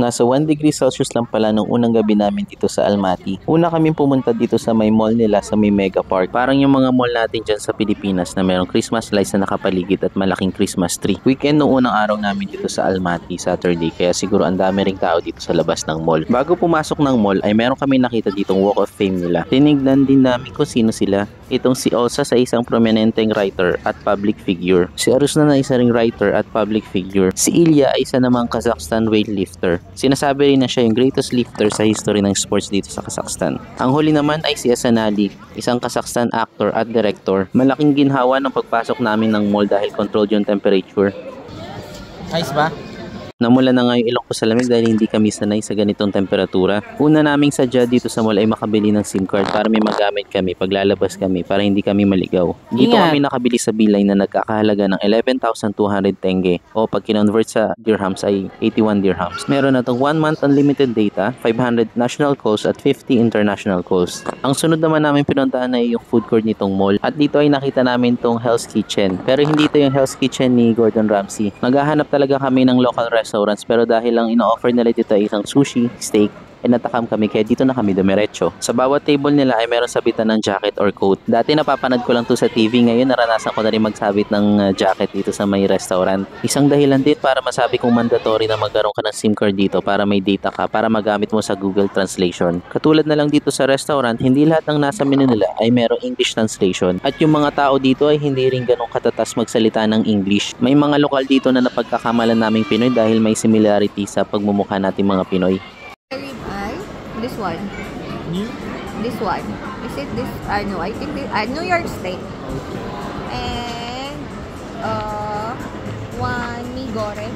Nasa 1 degree Celsius lang pala nung unang gabi namin dito sa Almaty. Una kaming pumunta dito sa may mall nila sa may Mega Park. Parang yung mga mall natin dyan sa Pilipinas na merong Christmas lights na nakapaligid at malaking Christmas tree. Weekend nung unang araw namin dito sa Almaty, Saturday, kaya siguro ang dami ring tao dito sa labas ng mall. Bago pumasok ng mall ay meron kami nakita ditong Walk of Fame nila. Tinignan din namin kung sino sila. Itong si Olsa sa isang prominenteng writer at public figure. Si Arusna na isa ring writer at public figure. Si Ilya ay isa namang Kazakhstan weightlifter. Sinasabi rin na siya yung greatest lifter sa history ng sports dito sa Kazakhstan. Ang huli naman ay si Hasan Ali, isang Kazakhstan actor at director. Malaking ginhawa ng pagpasok namin ng mall dahil controlled yung temperature. Ayos ba? Namula na nga yung ilong ko sa lamig dahil hindi kami sanay sa ganitong temperatura. Una naming sadya dito sa mall ay makabili ng SIM card para may magamit kami paglalabas kami para hindi kami maligaw. Dito kami nakabili sa bilay na nagkakahalaga ng 11,200 tenge o pag kinonvert sa dirhams ay 81 dirhams. Meron na itong 1 month unlimited data, 500 national calls at 50 international calls. Ang sunod naman namin pinuntahan ay yung food court nitong mall at dito ay nakita namin itong Hell's Kitchen. Pero hindi ito yung Hell's Kitchen ni Gordon Ramsay. Maghahanap talaga kami ng local restaurants pero dahil lang ino-offer nila dito ay isang sushi, steak, ay natakam kami kaya dito na kami dumiretso. Sa bawat table nila ay meron sabitan ng jacket or coat. Dati napapanood ko lang to sa TV, ngayon naranasan ko na rin magsabit ng jacket dito sa may restaurant. Isang dahilan din para masabi kong mandatory na magkaroon ka ng SIM card dito para may data ka para magamit mo sa Google Translation. Katulad na lang dito sa restaurant, hindi lahat ng nasa menu nila ay merong English translation at yung mga tao dito ay hindi rin ganong katatas magsalita ng English. May mga lokal dito na napagkakamalan naming Pinoy dahil may similarity sa pagmumukha nating mga Pinoy. This one. New? This one. Is it this? No, I think this, New York Steak. And one mi goreng.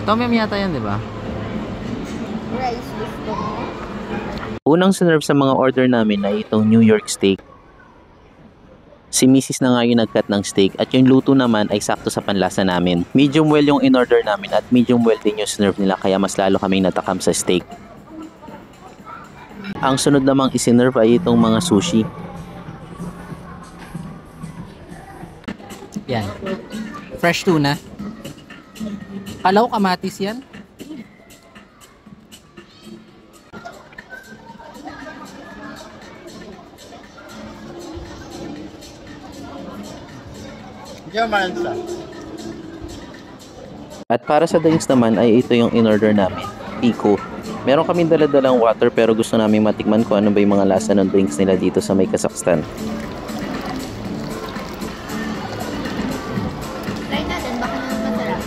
Tom Yum yata yan, di ba? Rice gusto mo. Unang sinerve sa mga order namin ay itong New York Steak. Si Mrs. na nga yung nag-cut ng steak at yung luto naman ay sakto sa panlasa namin. Medium well yung in-order namin at medium well din yung sinerve nila kaya mas lalo kaming natakam sa steak. Ang sunod namang isinerve ay itong mga sushi. Yan. Fresh tuna. Kalaw kamatis yan. At para sa drinks naman ay ito yung in-order namin, Pico. Meron kaming dala-dalang water pero gusto namin matikman kung ano ba yung mga lasa ng drinks nila dito sa may Kazakhstan. Try natin, baka naman masarap.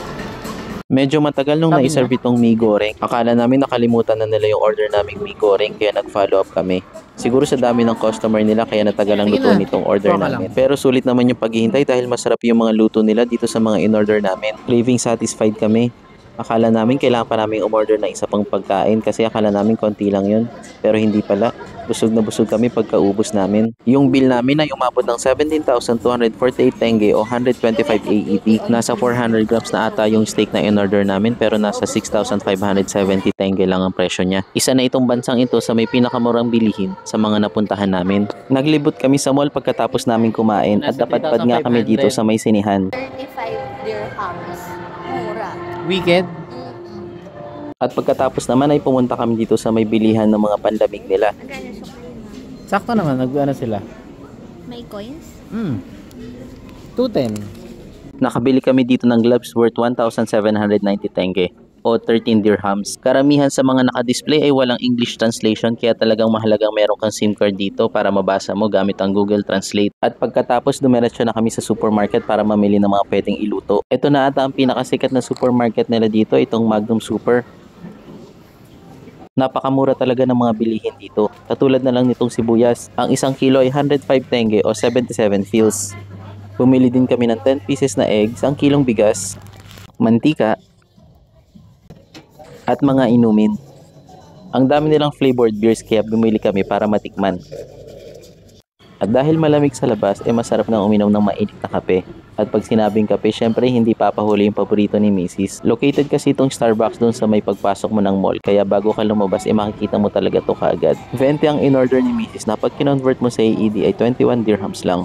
Medyo matagal nung naiserve itong mi goreng. Akala namin nakalimutan na nila yung order naming mi goreng kaya nag-follow up kami. Siguro sa dami ng customer nila kaya natagal ang luto nitong order namin. Pero sulit naman yung paghihintay dahil masarap yung mga luto nila dito sa mga in-order namin. Craving satisfied kami. Akala namin kailangan pa namin umorder ng isa pang pagkain kasi akala namin konti lang yun. Pero hindi pala. Busog na busog kami pagkaubos namin. Yung bill namin ay umabot ng 17,248 tenge o 125 AED. Nasa 400 grams na ata yung steak na in-order namin pero nasa 6,570 tenge lang ang presyo niya. Isa na itong bansang ito sa may pinakamurang bilihin sa mga napuntahan namin. Naglibot kami sa mall pagkatapos namin kumain at dapat-pad nga kami dito sa may sinihan. 35 dirhams. Mura. Weekend? At pagkatapos naman ay pumunta kami dito sa may bilihan ng mga panlamig nila. Magkano siya kayo? Sakto naman, nag-ano sila? May coins? 210. Nakabili kami dito ng gloves worth 1,790 tenge o 13 dirhams. Karamihan sa mga nakadisplay ay walang English translation kaya talagang mahalagang meron kang SIM card dito para mabasa mo gamit ang Google Translate. At pagkatapos dumiretso na kami sa supermarket para mamili ng mga pwedeng iluto. Ito na ata ang pinakasikat na supermarket nila dito, itong Magnum Super. Napakamura talaga ng mga bilihin dito. Katulad na lang nitong sibuyas. Ang isang kilo ay 105 tenge o 77 fils. Bumili din kami ng 10 pieces na eggs, ang kilong bigas, mantika, at mga inumin. Ang dami nilang flavored beers kaya bumili kami para matikman. At dahil malamig sa labas, masarap nang uminom ng mainit na kape. At pag sinabing kape, syempre hindi papahuli yung paborito ni Mrs. Located kasi itong Starbucks doon sa may pagpasok mo ng mall, kaya bago ka lumabas, makikita mo talaga to kaagad. 20 ang in-order ni Mrs. na pag kinonvert mo sa AED ay 21 dirhams lang.